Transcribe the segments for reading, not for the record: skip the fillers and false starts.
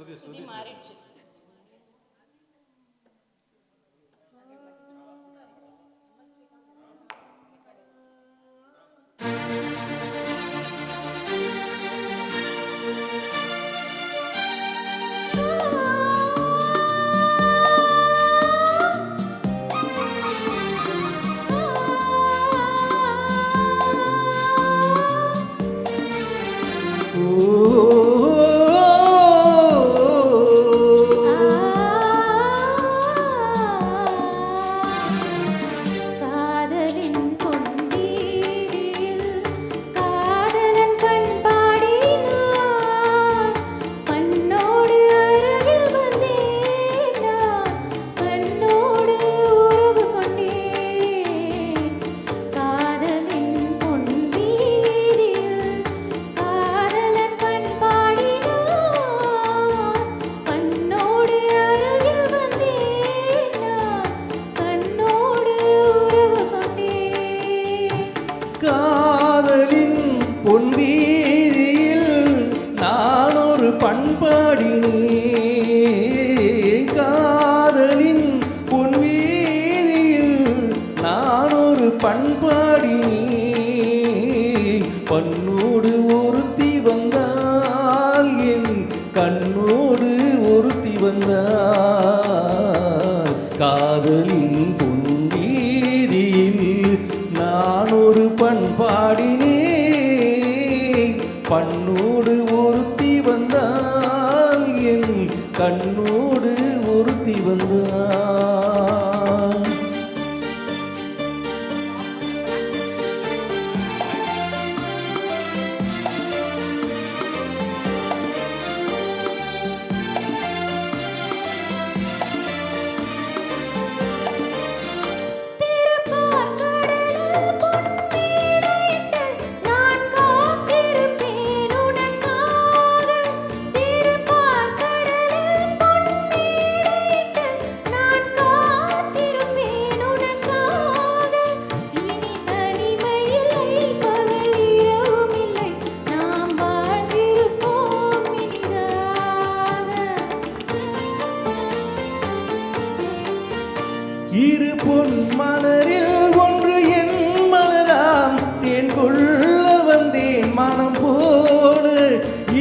சுதி மாறிடுச்சு. பொன் வீதியில் நான் ஒரு பண்பாடினேன். காதலின் பொன் வீதியில் நான் ஒரு பண்பாடினேன். பண்ணோடு ஒருத்தி வந்தால் என் கண்ணோடு ஒருத்தி வந்தால் காதலின் பொன் வீதியில் நான் ஒரு பண்பாடினேன். பண்ணோடு ஒருத்தி வந்தால் என் கண்ணோடு ஒருத்தி வந்தால் இரு பொன் மலரில் ஒன்று என் மலராம் தேன் கொள்ள வந்தேன் மனம் போல.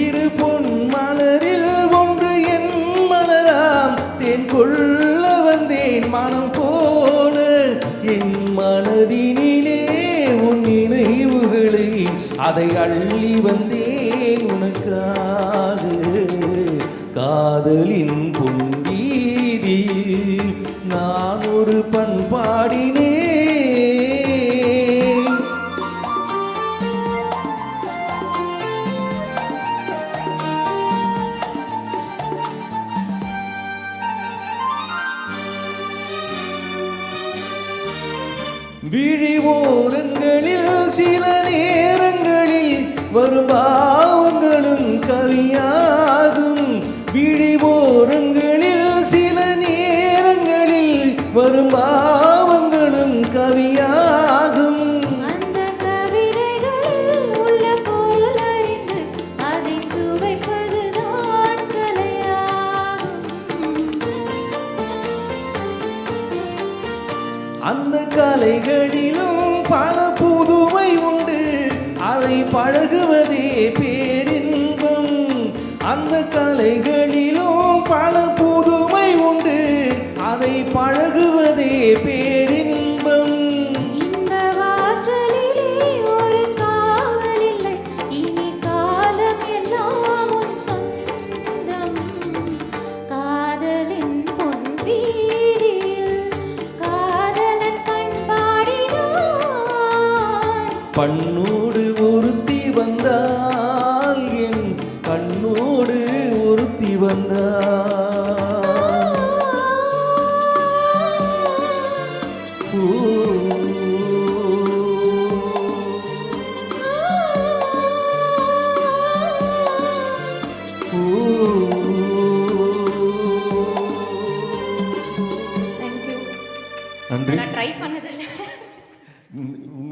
இரு பொன் மலரில் ஒன்று என் மலராம் தேன் கொள்ள வந்தேன் மனம் போல. என் மனதினிலே உன் நினைவுகளை அதை அள்ளி வந்தேன் உனக்காக. காதலின் பொன் வீதியில் நான் ஒரு பண்பாடினேன். விழி ஓரங்களில் சில நேரங்களில் வரும் பாவங்களும் கவியாகும். விழி ஓரங்களில் சில நேரங்களில் வரும் பாவங்களும் கவியாகும். அந்த கவிதைகளில் உள்ள பொருள் அறிந்து அதை சுவைப்பதுதான் கலையாகும். அந்த கலைகளிலும் பல புதுமை உண்டு, அதை பழகுவதே பேரின்பம். அந்த கலைகளிலும் பல புதுமை உண்டு, அதை பழகுவதே பேரின்பம். இந்த வாசலிலே ஒரு காவல் இல்லை, இனி காலம் எல்லாம் உன் சொந்தம். காதலின் பொன் வீதியில் காதலன் பண்பாடினான். பண்ணோடு ஒருத்தி வந்தால் என் கண்ணோடு ஒருத்தி வந்தால் நன்றி. நன்றி. நான் ட்ரை பண்ணதில்லை.